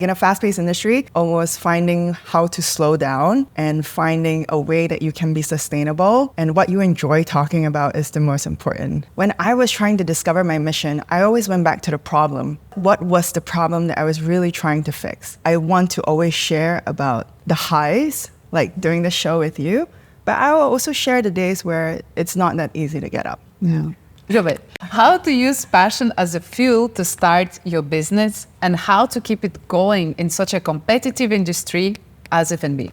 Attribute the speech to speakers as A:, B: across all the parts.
A: In a fast-paced industry, almost finding how to slow down and finding a way that you can be sustainable and what you enjoy talking about is the most important. When I was trying to discover my mission, I always went back to the problem. What was the problem that I was really trying to fix? I want to always share about the highs, like doing the show with you, but I will also share the days where it's not that easy to get up.
B: Yeah. Jovel, how to use passion as a fuel to start your business and how to keep it going in such a competitive industry as F&B?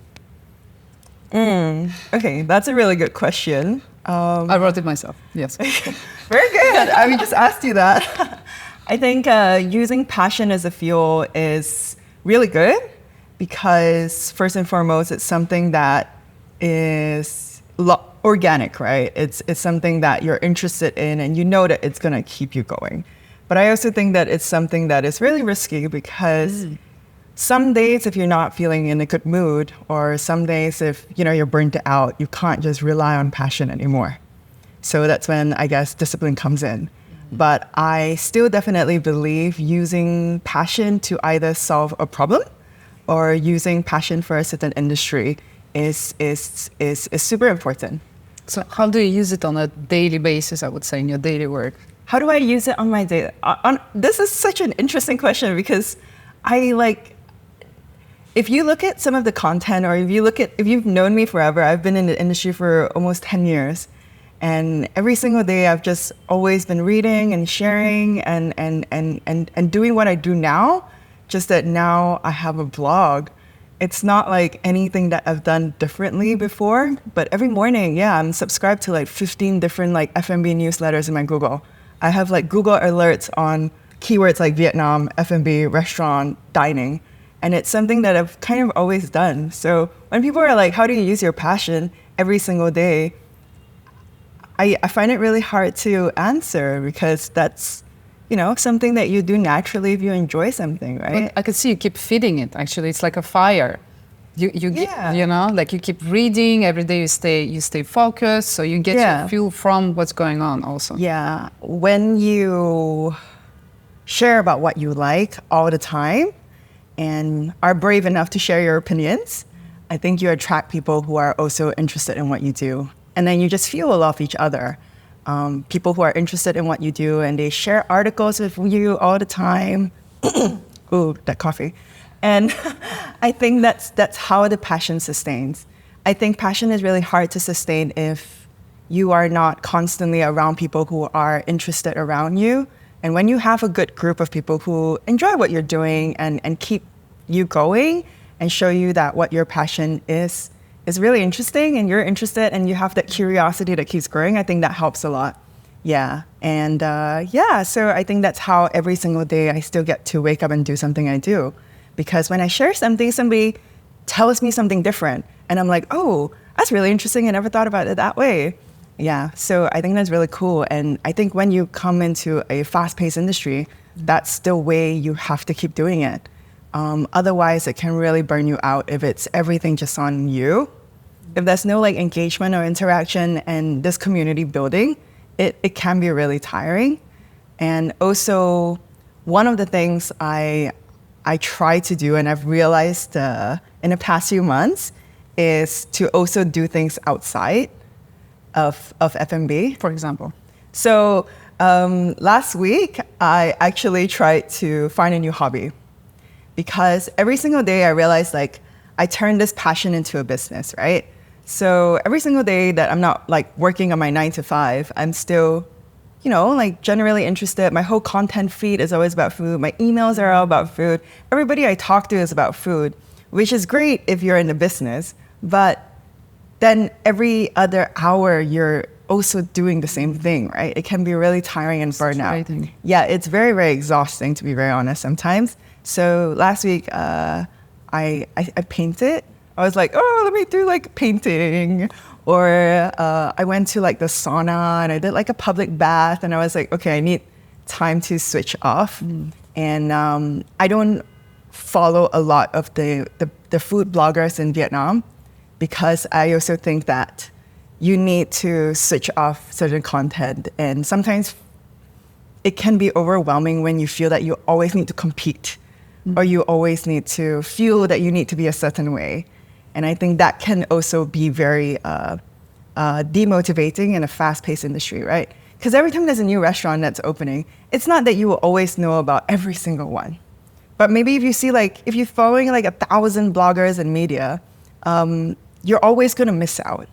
A: Okay, that's a really good question.
B: I wrote it myself, yes.
A: Very good. I just asked you that. I think using passion as a fuel is really good because first and foremost, it's something that is organic, right? It's something that you're interested in and you know that it's going to keep you going. But I also think that it's something that is really risky because some days if you're not feeling in a good mood or some days if you're burnt out, you can't just rely on passion anymore. So that's when I guess discipline comes in. But I still definitely believe using passion to either solve a problem or using passion for a certain industry is super important.
B: So how do you use it on a daily basis, I would say, in your daily work?
A: How do I use it on my daily? This is such an interesting question because if you look at some of the content or if you've known me forever, I've been in the industry for almost 10 years. And every single day I've just always been reading and sharing and doing what I do now, just that now I have a blog. It's not like anything that I've done differently before, but every morning, I'm subscribed to like 15 different like F&B newsletters in my Google. I have like Google alerts on keywords like Vietnam, F&B, restaurant, dining, and it's something that I've kind of always done. So when people are like, how do you use your passion every single day? I find it really hard to answer because that's something that you do naturally if you enjoy something, right?
B: But I can see you keep feeding it. Actually, it's like a fire. You like you keep reading every day. You stay focused, so you get your fuel from what's going on. Also,
A: when you share about what you like all the time and are brave enough to share your opinions, I think you attract people who are also interested in what you do, and then you just fuel off each other. People who are interested in what you do and they share articles with you all the time. Ooh, that coffee. And I think that's how the passion sustains. I think passion is really hard to sustain if you are not constantly around people who are interested around you. And when you have a good group of people who enjoy what you're doing and keep you going and show you that what your passion is really interesting and you're interested and you have that curiosity that keeps growing, I think that helps a lot. So I think that's how every single day I still get to wake up and do something I do. Because when I share something, somebody tells me something different and I'm like, oh, that's really interesting. I never thought about it that way. So I think that's really cool. And I think when you come into a fast-paced industry, that's the way you have to keep doing it. Otherwise, it can really burn you out if it's everything just on you. If there's no like engagement or interaction and this community building, it can be really tiring. And also, one of the things I try to do, and I've realized in the past few months, is to also do things outside of F&B.
B: For example.
A: So last week, I actually tried to find a new hobby. Because every single day I realized like I turned this passion into a business, right? So every single day that I'm not like working on my 9 to 5, I'm still, like generally interested. My whole content feed is always about food. My emails are all about food. Everybody I talk to is about food, which is great if you're in the business. But then every other hour you're also doing the same thing, right? It can be really tiring and burnout. Yeah, it's very, very exhausting to be very honest sometimes. So last week, I painted. I was like, oh, let me do like painting. Or I went to like the sauna and I did like a public bath. And I was like, okay, I need time to switch off. And I don't follow a lot of the food bloggers in Vietnam because I also think that you need to switch off certain content. And sometimes it can be overwhelming when you feel that you always need to compete or you always need to feel that you need to be a certain way. And I think that can also be very demotivating in a fast-paced industry, right? Because every time there's a new restaurant that's opening, it's not that you will always know about every single one. But maybe if you see if you're following 1,000 bloggers and media, you're always going to miss out.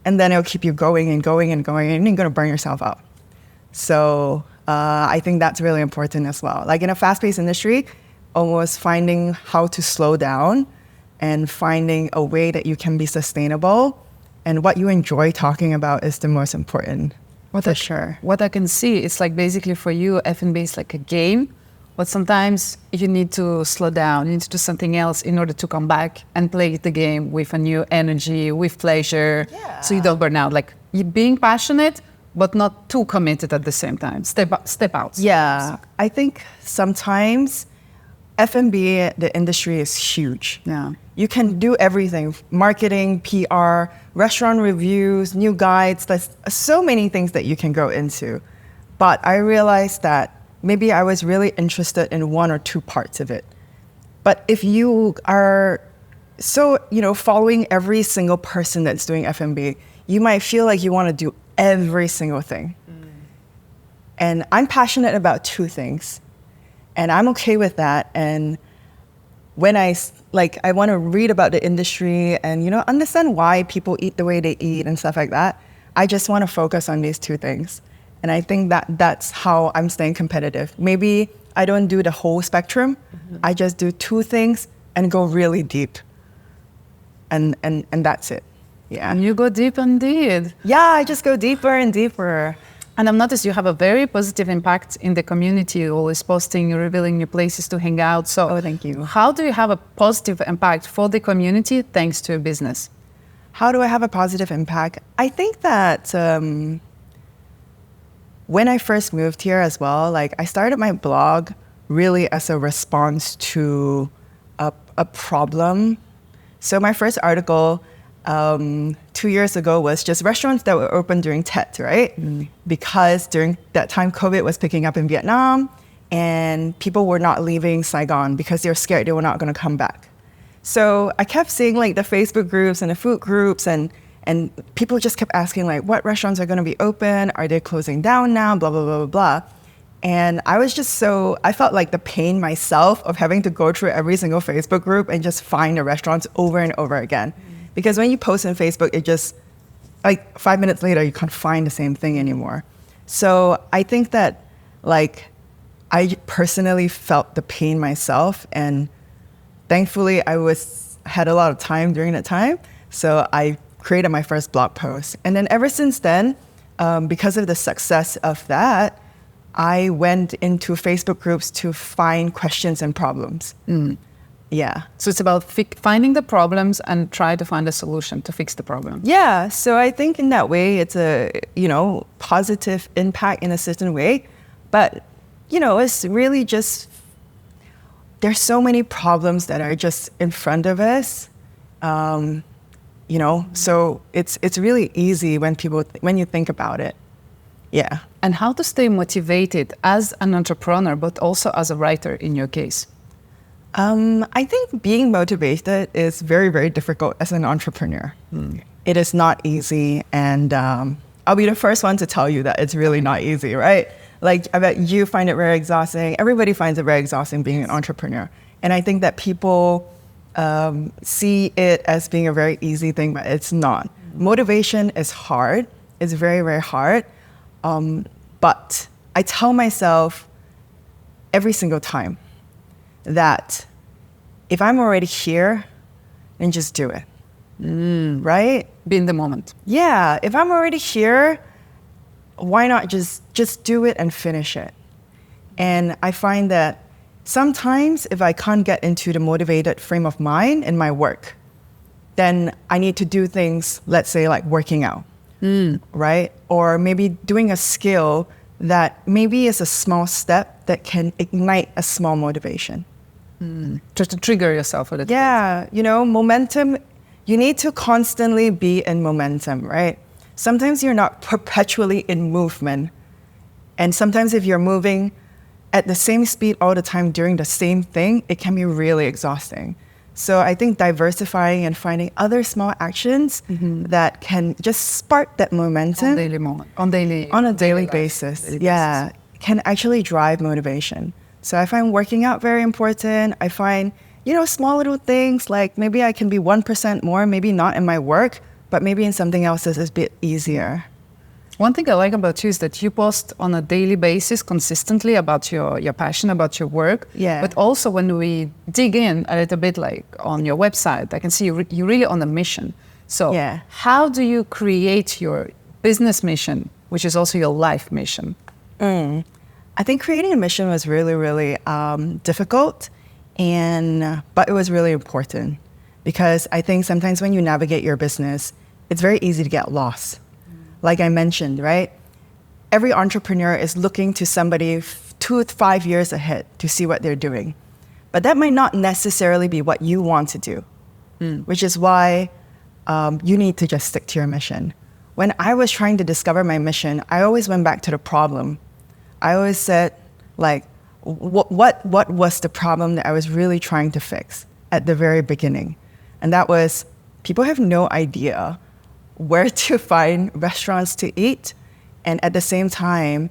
A: And then it'll keep you going and going and going, and you're going to burn yourself out. So I think that's really important as well. In a fast-paced industry, almost finding how to slow down and finding a way that you can be sustainable and what you enjoy talking about is the most important, for sure.
B: What I can see, it's basically for you, F&B is like a game, but sometimes you need to slow down, you need to do something else in order to come back and play the game with a new energy, with pleasure, so you don't burn out. You being passionate, but not too committed at the same time. Step out.
A: Yeah, I think sometimes F&B, the industry is huge.
B: Yeah.
A: You can do everything, marketing, PR, restaurant reviews, new guides. There's so many things that you can go into. But I realized that maybe I was really interested in one or two parts of it. But if you are so, following every single person that's doing F&B, you might feel like you want to do every single thing. And I'm passionate about two things. And I'm okay with that. And when I want to read about the industry and, understand why people eat the way they eat and stuff like that, I just want to focus on these two things. And I think that's how I'm staying competitive. Maybe I don't do the whole spectrum. I just do two things and go really deep. And that's it. Yeah.
B: And you go deep indeed.
A: Yeah, I just go deeper and deeper.
B: And I've noticed you have a very positive impact in the community. You're always posting, you're revealing new places to hang out. So,
A: thank you.
B: How do you have a positive impact for the community thanks to your business?
A: How do I have a positive impact? I think that when I first moved here as well, I started my blog really as a response to a problem. So my first article 2 years ago was just restaurants that were open during Tet, right? Because during that time, COVID was picking up in Vietnam and people were not leaving Saigon because they were scared they were not going to come back. So I kept seeing the Facebook groups and the food groups and people just kept asking what restaurants are going to be open? Are they closing down now? Blah, blah, blah, blah, blah. And I was just I felt the pain myself of having to go through every single Facebook group and just find the restaurants over and over again. Because when you post on Facebook, it just, 5 minutes later, you can't find the same thing anymore. So I think that, I personally felt the pain myself. And thankfully, I had a lot of time during that time. So I created my first blog post. And then ever since then, because of the success of that, I went into Facebook groups to find questions and problems. Yeah.
B: So it's about finding the problems and try to find a solution to fix the problem.
A: Yeah. So I think in that way, it's a, positive impact in a certain way. But, it's really just, there's so many problems that are just in front of us. So it's really easy when you think about it. Yeah.
B: And how to stay motivated as an entrepreneur, but also as a writer in your case?
A: I think being motivated is very, very difficult as an entrepreneur. It is not easy. And I'll be the first one to tell you that it's really not easy, right? I bet you find it very exhausting. Everybody finds it very exhausting being an entrepreneur. And I think that people see it as being a very easy thing, but it's not. Motivation is hard. It's very, very hard. But I tell myself every single time that if I'm already here, then just do it. Right?
B: Be in the moment.
A: Yeah. If I'm already here, why not just do it and finish it? And I find that sometimes if I can't get into the motivated frame of mind in my work, then I need to do things, let's say working out, right? Or maybe doing a skill that maybe is a small step that can ignite a small motivation.
B: Just to trigger yourself a little bit.
A: Yeah, momentum, you need to constantly be in momentum, right? Sometimes you're not perpetually in movement. And sometimes if you're moving, at the same speed all the time doing the same thing, it can be really exhausting. So I think diversifying and finding other small actions that can just spark that momentum on a daily basis, can actually drive motivation. So I find working out very important. I find, small little things like maybe I can be 1% more, maybe not in my work, but maybe in something else that's a bit easier.
B: One thing I like about you is that you post on a daily basis consistently about your passion, about your work.
A: Yeah.
B: But also when we dig in a little bit, like on your website, I can see you're really on a mission. So how do you create your business mission, which is also your life mission?
A: I think creating a mission was really, really difficult, but it was really important, because I think sometimes when you navigate your business, it's very easy to get lost. Like I mentioned, right? Every entrepreneur is looking to somebody 2 to 5 years ahead to see what they're doing. But that might not necessarily be what you want to do, which is why you need to just stick to your mission. When I was trying to discover my mission, I always went back to the problem. I always said, like, what was the problem that I was really trying to fix at the very beginning? And that was, people have no idea where to find restaurants to eat. And at the same time,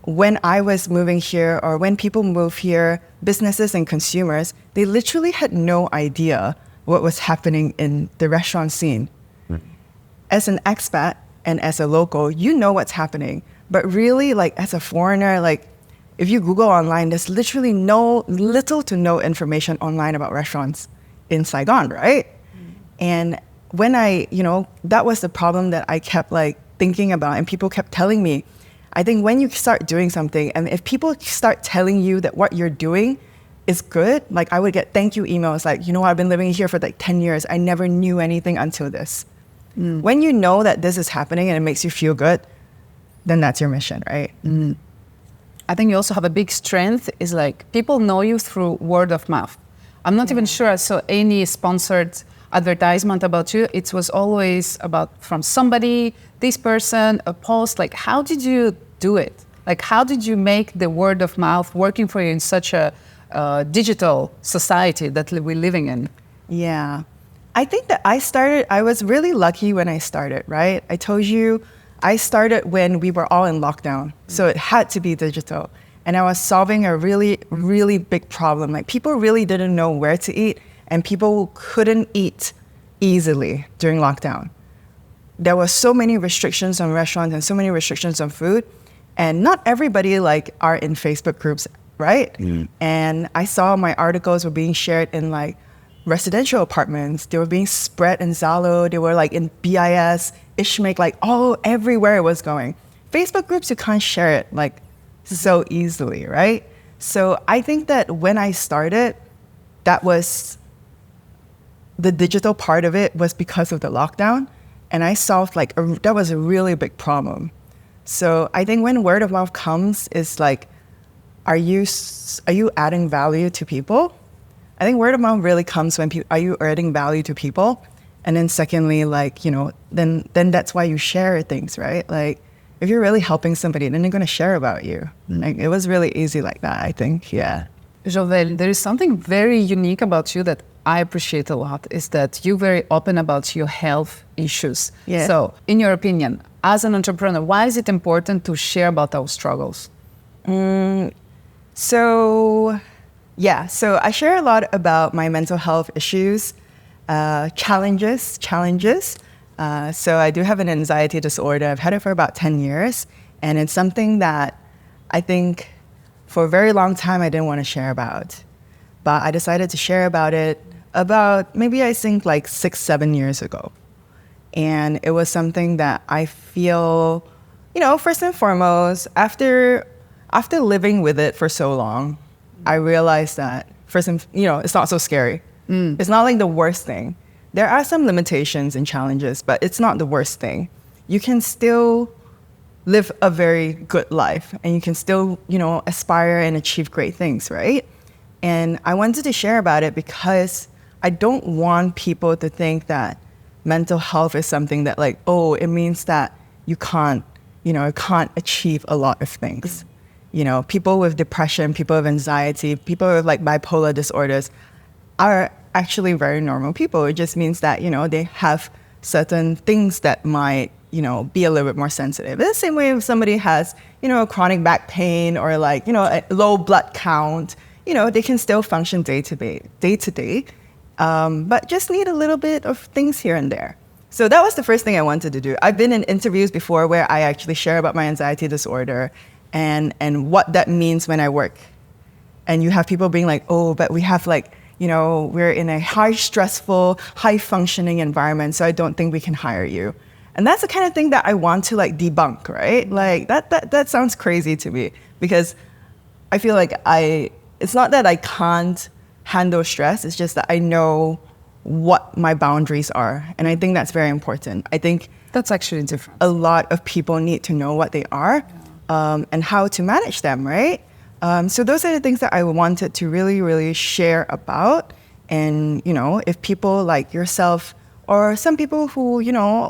A: when I was moving here, or when people move here, businesses and consumers, they literally had no idea what was happening in the restaurant scene. As an expat and as a local, you know what's happening. But really, like, as a foreigner, like, if you Google online, there's literally little to no information online about restaurants in Saigon, right? And when that was the problem that I kept like thinking about, and people kept telling me, I think when you start doing something, and if people start telling you that what you're doing is good, like I would get thank you emails like, I've been living here for like 10 years. I never knew anything until this. When you know that this is happening and it makes you feel good, then that's your mission, right?
B: I think you also have a big strength is like people know you through word of mouth. I'm not even sure I saw any sponsored advertisement about you. It was always about from somebody, this person, a post. Like, how did you do it? Like, how did you make the word of mouth working for you in such a digital society that we're living in?
A: Yeah. I think that I was really lucky when I started, right? I told you, I started when we were all in lockdown. So it had to be digital. And I was solving a really, really big problem. Like, people really didn't know where to eat, and people couldn't eat easily during lockdown. There were so many restrictions on restaurants and so many restrictions on food. And not everybody like are in Facebook groups, right? And I saw my articles were being shared in like residential apartments. They were being spread in Zalo. They were like in BIS, Ishmak, like everywhere it was going. Facebook groups, you can't share it like so easily, right? So I think that when I started, that was the digital part of it was because of the lockdown. And I solved that was a really big problem. So I think when word of mouth comes, is like, are you adding value to people? I think word of mouth really comes when are you adding value to people? And then secondly, like, then that's why you share things, right? Like, if you're really helping somebody, then they're going to share about you. Like, it was really easy like that, I think, yeah.
B: Jovel, there is something very unique about you that I appreciate a lot, is that you're very open about your health issues.
A: Yeah.
B: So, in your opinion, as an entrepreneur, why is it important to share about our struggles?
A: So I share a lot about my mental health issues, challenges. So I do have an anxiety disorder. I've had it for about 10 years. And it's something that I think for a very long time I didn't want to share about. But I decided to share about it about maybe I think like 6-7 years ago. And it was something that I feel, first and foremost, after living with it for so long, I realized that it's not so scary. It's not like the worst thing. There are some limitations and challenges, but it's not the worst thing. You can still live a very good life, and you can still, aspire and achieve great things, right? And I wanted to share about it because I don't want people to think that mental health is something that like, it means that you can't achieve a lot of things. people with depression, people with anxiety, people with like bipolar disorders are actually very normal people. It just means that, they have certain things that might, be a little bit more sensitive. The same way if somebody has, chronic back pain or like, a low blood count, they can still function day to day, but just need a little bit of things here and there. So that was the first thing I wanted to do. I've been in interviews before where I actually share about my anxiety disorder and what that means when I work. And you have people being like, oh, but we have like, we're in a high stressful, high functioning environment, so I don't think we can hire you. And that's the kind of thing that I want to like debunk, right? Like that sounds crazy to me because I feel like it's not that I can't handle stress, it's just that I know what my boundaries are. And I think that's very important. I think
B: that's actually different.
A: A lot of people need to know what they are and how to manage them, right? So those are the things that I wanted to really, really share about. And, if people like yourself or some people who,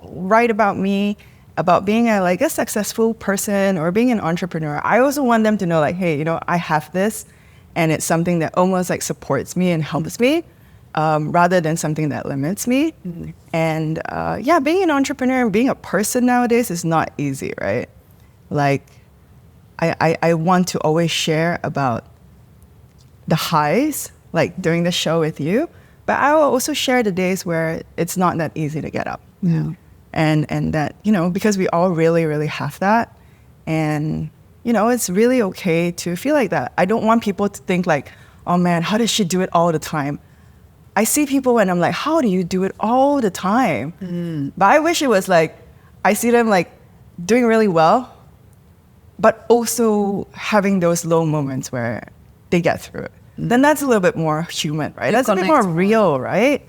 A: write about me, about being a successful person or being an entrepreneur, I also want them to know like, hey, I have this and it's something that almost like supports me and helps me rather than something that limits me. Mm-hmm. And being an entrepreneur and being a person nowadays is not easy, right? Like, I want to always share about the highs, like during the show with you, but I will also share the days where it's not that easy to get up.
B: Yeah.
A: And that, because we all really, really have that. And, it's really okay to feel like that. I don't want people to think like, oh man, how does she do it all the time? I see people and I'm like, how do you do it all the time? Mm. But I wish it was like, I see them like doing really well, but also having those low moments where they get through it. Then that's a little bit more human, right? That's a bit more real, right?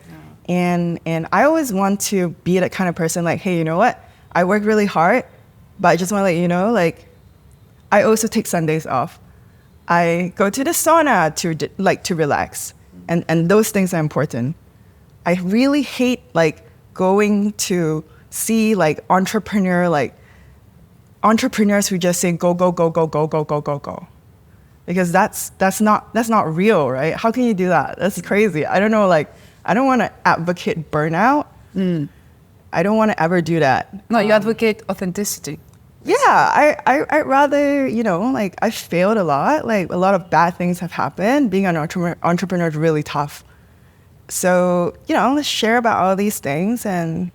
A: Yeah. And I always want to be that kind of person like, hey, you know what? I work really hard, but I just want to let you know, like, I also take Sundays off. I go to the sauna to relax. And those things are important. I really hate like going to see like entrepreneurs who just say go, go, go, go, go, go, go, go, go. Because that's not real, right? How can you do that? That's crazy. I don't know, like, I don't want to advocate burnout. Mm. I don't want to ever do that.
B: No, you advocate authenticity.
A: Yeah, I'd rather, like, I failed a lot. Like, a lot of bad things have happened. Being an entrepreneur is really tough. So, let's share about all these things and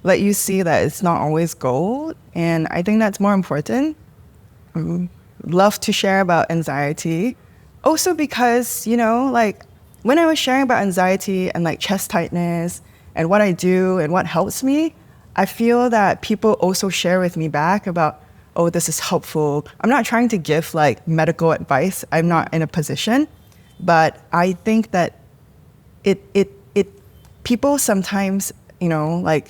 A: let you see that it's not always gold. And I think that's more important. Love to share about anxiety. Also because, like, when I was sharing about anxiety and, like, chest tightness and what I do and what helps me, I feel that people also share with me back about, oh, this is helpful. I'm not trying to give like medical advice. I'm not in a position, but I think that people sometimes, like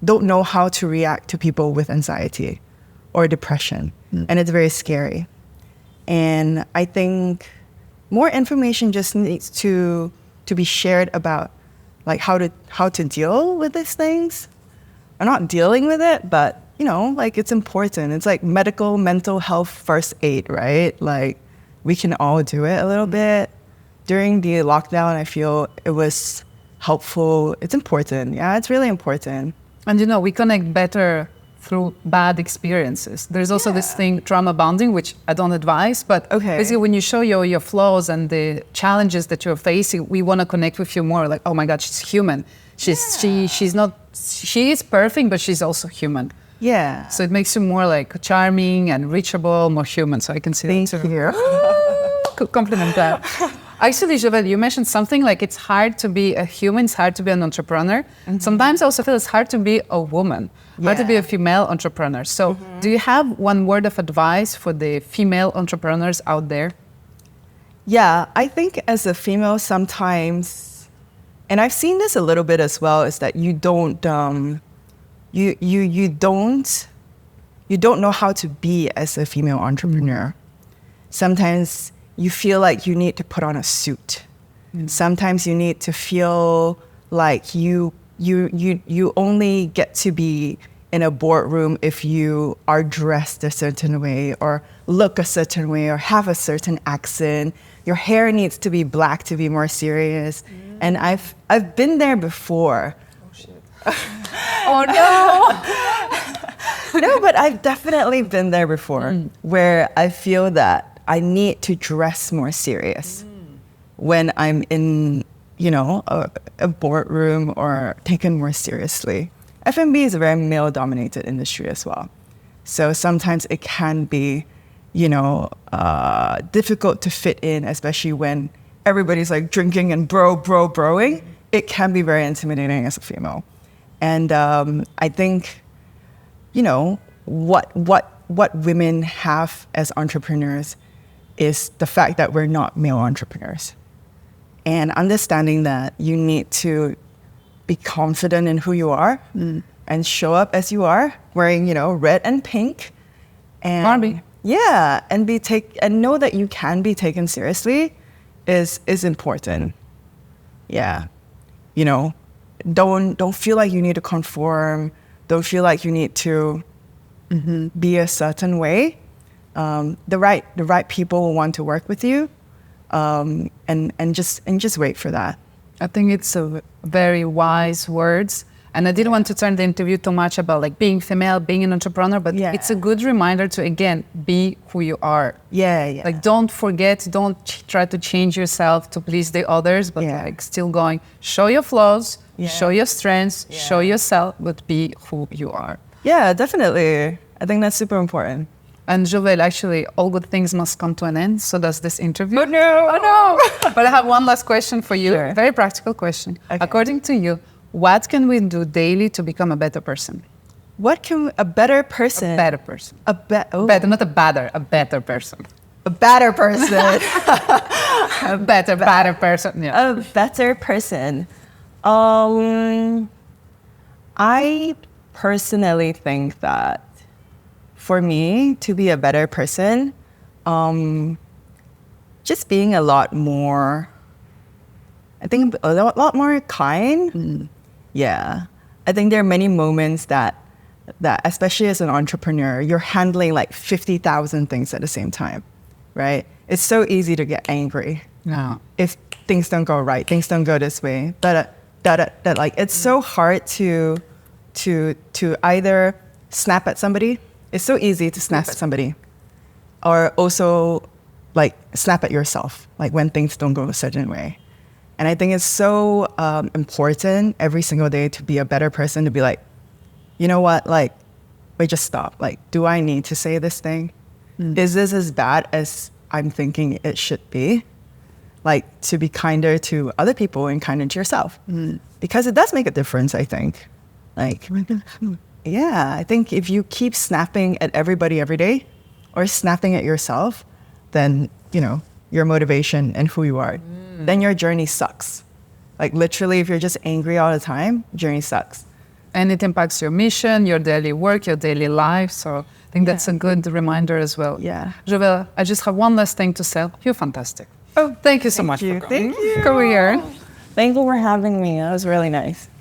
A: don't know how to react to people with anxiety or depression. And it's very scary. And I think more information just needs to be shared about like how to deal with these things. I'm not dealing with it, but, like it's important. It's like mental health first aid, right? Like we can all do it a little bit. During the lockdown, I feel it was helpful. It's important. Yeah, it's really important.
B: And, we connect better through bad experiences. There's also this thing, trauma bonding, which I don't advise, but basically when you show your flaws and the challenges that you're facing, we want to connect with you more. Like, oh my God, she's human. She is perfect, but she's also human.
A: Yeah.
B: So it makes you more like charming and reachable, more human. So I can see that too.
A: Thank you.
B: Could compliment that. Actually, Jovel, you mentioned something like it's hard to be a human, it's hard to be an entrepreneur. Mm-hmm. Sometimes I also feel it's hard to be a woman, hard to be a female entrepreneur. So do you have one word of advice for the female entrepreneurs out there?
A: Yeah, I think as a female sometimes, and I've seen this a little bit as well, is that you don't know how to be as a female entrepreneur. Sometimes you feel like you need to put on a suit. Sometimes you need to feel like you only get to be in a boardroom if you are dressed a certain way or look a certain way or have a certain accent. Your hair needs to be black to be more serious. And I've been there before.
B: Oh shit. Oh no.
A: No, but I've definitely been there before where I feel that I need to dress more serious when I'm in, a boardroom or taken more seriously. F&B is a very male-dominated industry as well. So sometimes it can be, difficult to fit in, especially when everybody's like drinking and broing. It can be very intimidating as a female. And I think, what women have as entrepreneurs is the fact that we're not male entrepreneurs. And understanding that you need to be confident in who you are and show up as you are, wearing, red and pink. And
B: Barbie.
A: Yeah, and know that you can be taken seriously is important. Yeah. Don't feel like you need to conform. Don't feel like you need to be a certain way. The right people will want to work with you, and just wait for that.
B: I think it's a very wise words. And I didn't want to turn the interview too much about like being female, being an entrepreneur, but it's a good reminder to, again, be who you are.
A: Yeah.
B: Like, don't forget, don't try to change yourself to please the others, but like still going, show your flaws, show your strengths, show yourself, but be who you are.
A: Yeah, definitely. I think that's super important.
B: And Jovel, actually, all good things must come to an end. So does this interview.
A: Oh, no.
B: Oh, no. But I have one last question for you.
A: Sure.
B: Very practical question.
A: Okay.
B: According to you, what can we do daily to become a better person?
A: What can a better person?
B: A better person.
A: Oh.
B: Better, not a better, a better person.
A: A better person.
B: A better person. Yeah.
A: A better person. I personally think that for me to be a better person, just being a lot more, I think a lot more kind. Yeah. I think there are many moments that especially as an entrepreneur, you're handling like 50,000 things at the same time, right? It's so easy to get angry.
B: Yeah.
A: If things don't go right, things don't go this way. Like it's so hard to either snap at somebody. It's so easy to snap at somebody, or also like snap at yourself, like when things don't go a certain way. And I think it's so important every single day to be a better person, to be like, you know what, like, wait, just stop. Like, do I need to say this thing? Is this as bad as I'm thinking it should be? Like, to be kinder to other people and kinder to yourself. Because it does make a difference, I think. Like, yeah, I think if you keep snapping at everybody every day or snapping at yourself, then, your motivation and who you are, then your journey sucks. Like literally, if you're just angry all the time, journey sucks.
B: And it impacts your mission, your daily work, your daily life. So I think that's a good reminder as well.
A: Yeah.
B: Jovel, I just have one last thing to say. You're fantastic. Oh, thank you so much for coming.
A: Thank you.
B: Career.
A: Thank you for having me. That was really nice.